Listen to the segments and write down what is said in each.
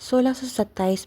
1627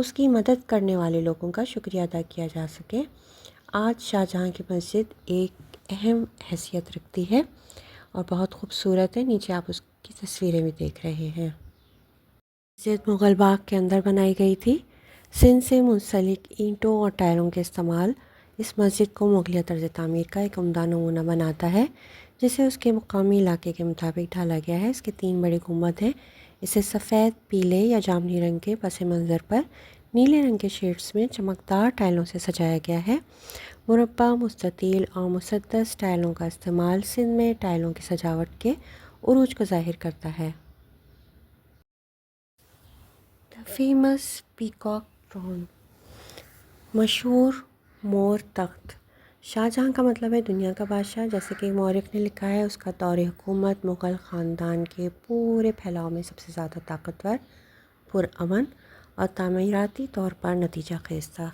اس کی مدد کرنے والے لوگوں کا شکریہ ادا کیا جا سکے۔ آج شاہجہاں کی مسجد ایک اہم حیثیت رکھتی ہے اور بہت خوبصورت ہے۔ نیچے آپ اس کی تصویریں بھی دیکھ رہے ہیں۔ مسجد مغل باغ کے اندر بنائی گئی تھی۔ سندھ سے منسلک اینٹوں اور ٹائروں کے استعمال اس مسجد کو مغلیہ طرز تعمیر کا ایک عمدہ نمونہ بناتا ہے، جسے اس کے مقامی علاقے کے مطابق ڈھالا گیا ہے۔ اس کے 3 بڑے گنبد ہیں۔ اسے سفید، پیلے یا جامنی رنگ کے پس منظر پر نیلے رنگ کے شیڈز میں چمکدار ٹائلوں سے سجایا گیا ہے۔ مربع، مستطیل اور مسدس ٹائلوں کا استعمال سندھ میں ٹائلوں کی سجاوٹ کے عروج کو ظاہر کرتا ہے۔ دا فیمس پیکاک تھرون، مشہور مور تخت۔ شاہجہاں کا مطلب ہے دنیا کا بادشاہ۔ جیسے کہ مورخ نے لکھا ہے، اس کا دور حکومت مغل خاندان کے پورے پھیلاؤ میں سب سے زیادہ طاقتور، پرامن اور تعمیراتی طور پر نتیجہ خیز تھا۔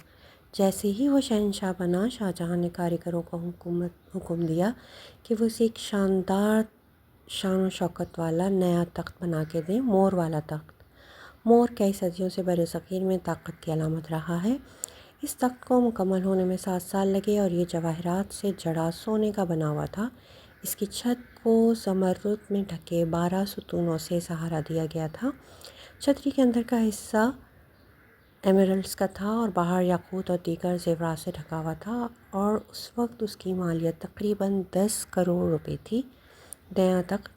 جیسے ہی وہ شہنشاہ بنا، شاہجہاں نے کاریگروں کو حکم دیا کہ وہ اسے ایک شاندار شان و شوکت والا نیا تخت بنا کے دیں، مور والا تخت۔ مور کئی صدیوں سے برصغیر میں طاقت کی علامت رہا ہے۔ اس تخت کو مکمل ہونے میں 7 سال لگے اور یہ جواہرات سے جڑا سونے کا بنا ہوا تھا۔ اس کی چھت کو زمرد میں ڈھکے 12 ستونوں سے سہارا دیا گیا تھا۔ چھتری کے اندر کا حصہ ایمرلڈز کا تھا اور باہر یاقوت اور دیگر زیورات سے ڈھکا ہوا تھا، اور اس وقت اس کی مالیت تقریباً 10 کروڑ روپے تھی۔ نیا تخت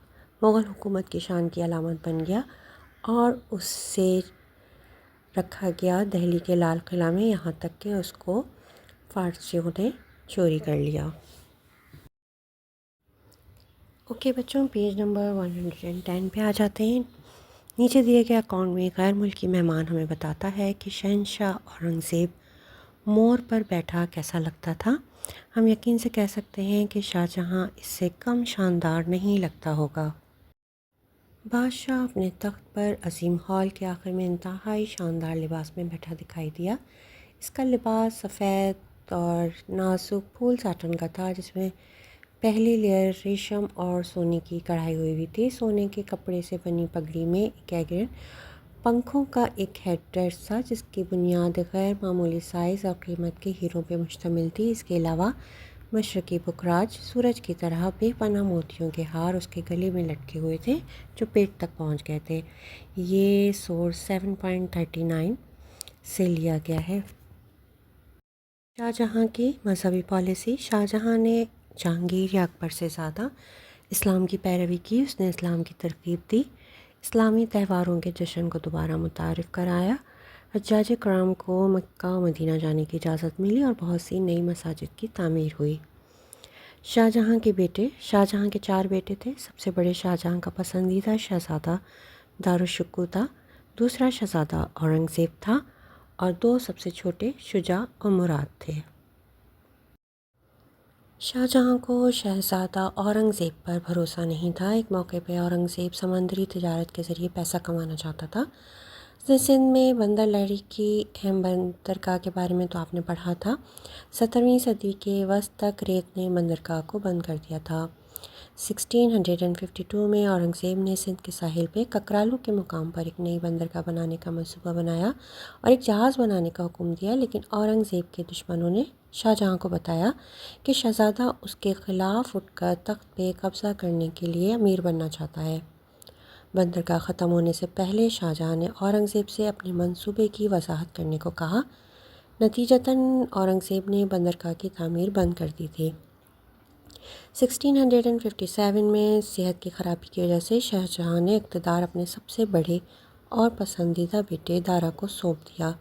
مغل حکومت کی شان کی علامت بن گیا اور اس سے رکھا گیا دہلی کے لال قلعہ میں، یہاں تک کہ اس کو فارسیوں نے چوری کر لیا۔ اوکے بچوں، پیج نمبر 110 پہ آ جاتے ہیں۔ نیچے دیے گئے اکاؤنٹ میں غیر ملکی مہمان ہمیں بتاتا ہے کہ شہنشاہ اورنگزیب مور پر بیٹھا کیسا لگتا تھا۔ ہم یقین سے کہہ سکتے ہیں کہ شاہجہاں اس سے کم شاندار نہیں لگتا ہوگا۔ بادشاہ اپنے تخت پر عظیم ہال کے آخر میں انتہائی شاندار لباس میں بیٹھا دکھائی دیا۔ اس کا لباس سفید اور نازک پھول ساٹن کا تھا، جس میں پہلی لیئر ریشم اور سونے کی کڑھائی ہوئی تھی۔ سونے کے کپڑے سے بنی پگڑی میں ایک پنکھوں کا ایک ہیڈ ڈریس تھا، جس کی بنیاد غیر معمولی سائز اور قیمت کے ہیروں پہ مشتمل تھی۔ اس کے علاوہ مشرقی پکراج، سورج کی طرح بے پناہ موتیوں کے ہار اس کے گلے میں لٹکے ہوئے تھے، جو پیٹ تک پہنچ گئے تھے۔ یہ سورس 7.39 سے لیا گیا ہے۔ شاہجہاں کی مذہبی پالیسی۔ شاہجہاں نے جہانگیر یا اکبر سے زیادہ اسلام کی پیروی کی۔ اس نے اسلام کی ترغیب دی، اسلامی تہواروں کے جشن کو دوبارہ متعارف کرایا، حجاج کرام کو مکہ و مدینہ جانے کی اجازت ملی اور بہت سی نئی مساجد کی تعمیر ہوئی۔ شاہجہاں کے بیٹے۔ شاہجہاں کے 4 بیٹے تھے۔ سب سے بڑے شاہجہاں کا پسندیدہ شہزادہ دارالشکوہ تھا، دوسرا شہزادہ اورنگزیب تھا اور 2 سب سے چھوٹے شجاع اور مراد تھے۔ شاہجہاں کو شہزادہ اورنگزیب پر بھروسہ نہیں تھا۔ ایک موقع پہ اورنگزیب سمندری تجارت کے ذریعے پیسہ کمانا چاہتا تھا۔ اس نے سندھ میں بندر لہری کی اہم بندرگاہ کے بارے میں تو آپ نے پڑھا تھا۔ 17ویں صدی کے وسط تک ریت نے بندرگاہ کو بند کر دیا تھا۔ 1652 میں اورنگزیب نے سندھ کے ساحل پہ ککرالو کے مقام پر ایک نئی بندرگاہ بنانے کا منصوبہ بنایا اور ایک جہاز بنانے کا حکم دیا، لیکن اورنگزیب کے دشمنوں نے شاہجہاں کو بتایا کہ شہزادہ اس کے خلاف اٹھ کر تخت پہ قبضہ کرنے کے لیے امیر بننا چاہتا ہے۔ بندرگاہ ختم ہونے سے پہلے شاہجہاں نے اورنگزیب سے اپنے منصوبے کی وضاحت کرنے کو کہا۔ نتیجتاً اورنگزیب نے بندرگاہ کی تعمیر بند کر دی تھی۔ 1657 میں صحت کی خرابی کی وجہ سے شاہجہاں نے اقتدار اپنے سب سے بڑے اور پسندیدہ بیٹے دارا کو سونپ دیا،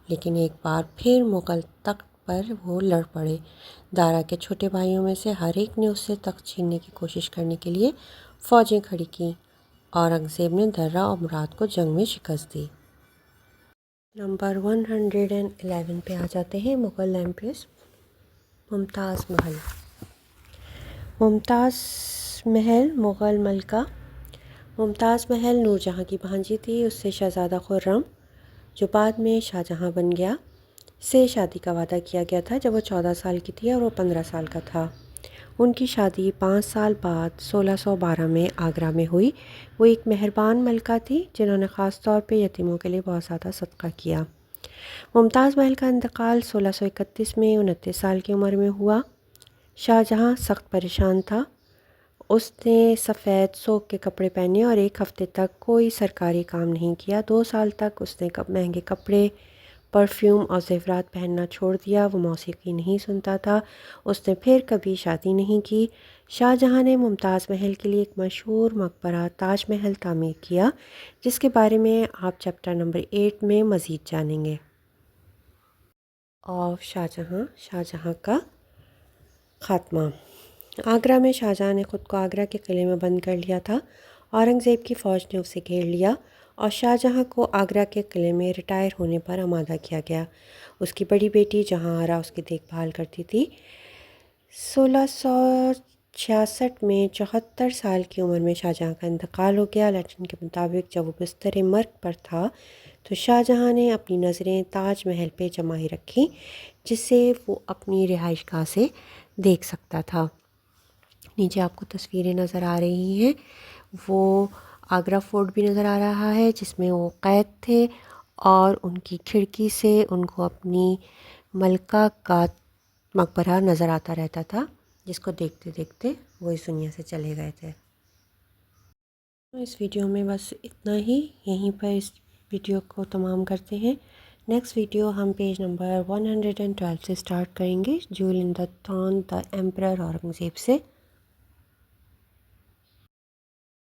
لیکن ایک بار پھر مغل تخت پر وہ لڑ پڑے۔ دارا کے چھوٹے بھائیوں میں سے ہر ایک نے اس سے تخت چھیننے کی کوشش کرنے کے لیے فوجیں کھڑی کیں۔ اورنگزیب نے درہ اور مراد کو جنگ میں شکست دی۔ نمبر 111 پہ آ جاتے ہیں۔ مغل ایمپریس ممتاز محل۔ ممتاز محل مغل ملکہ ممتاز محل نور جہاں کی بھانجی تھی۔ اس سے شہزادہ خرم، جو بعد میں شاہجہاں بن گیا، سے شادی کا وعدہ کیا گیا تھا جب وہ 14 سال کی تھی اور وہ 15 سال کا تھا۔ ان کی شادی 5 سال بعد 1612 میں آگرہ میں ہوئی۔ وہ ایک مہربان ملکہ تھی جنہوں نے خاص طور پہ یتیموں کے لیے بہت زیادہ صدقہ کیا۔ ممتاز محل کا انتقال 1631 میں 29 سال کی عمر میں ہوا۔ شاہجہاں سخت پریشان تھا۔ اس نے سفید سوک کے کپڑے پہنے اور ایک ہفتے تک کوئی سرکاری کام نہیں کیا۔ 2 سال تک اس نے مہنگے کپڑے، پرفیوم اور زیورات پہننا چھوڑ دیا۔ وہ موسیقی نہیں سنتا تھا۔ اس نے پھر کبھی شادی نہیں کی۔ شاہجہاں نے ممتاز محل کے لیے ایک مشہور مقبرہ تاج محل تعمیر کیا، جس کے بارے میں آپ چیپٹر نمبر 8 میں مزید جانیں گے۔ اور شاہجہاں کا خاتمہ۔ آگرہ میں شاہجہاں نے خود کو آگرہ کے قلعے میں بند کر لیا تھا۔ اورنگزیب کی فوج نے اسے گھیر لیا اور شاہجہاں کو آگرہ کے قلعے میں ریٹائر ہونے پر آمادہ کیا گیا۔ اس کی بڑی بیٹی جہاں آرا اس کی دیکھ بھال کرتی تھی۔ 1666 میں 74 سال کی عمر میں شاہجہاں کا انتقال ہو گیا۔ لیجنڈ کے مطابق جب وہ بستر مرگ پر تھا تو شاہجہاں نے اپنی نظریں تاج محل پہ جمائے رکھیں، جسے وہ اپنی رہائش گاہ سے دیکھ سکتا تھا۔ نیچے آپ کو تصویریں نظر آ رہی ہیں، وہ آگرہ فورٹ بھی نظر آ رہا ہے جس میں وہ قید تھے، اور ان کی کھڑکی سے ان کو اپنی ملکہ کا مقبرہ نظر آتا رہتا تھا، جس کو دیکھتے دیکھتے وہ اس دنیا سے چلے گئے تھے۔ اس ویڈیو میں بس اتنا ہی، یہیں پر اس ویڈیو کو تمام کرتے ہیں۔ نیکسٹ ویڈیو ہم پیج نمبر 112 سے سٹارٹ کریں گے، jewel in the throne the emperor Aurangzeb سے۔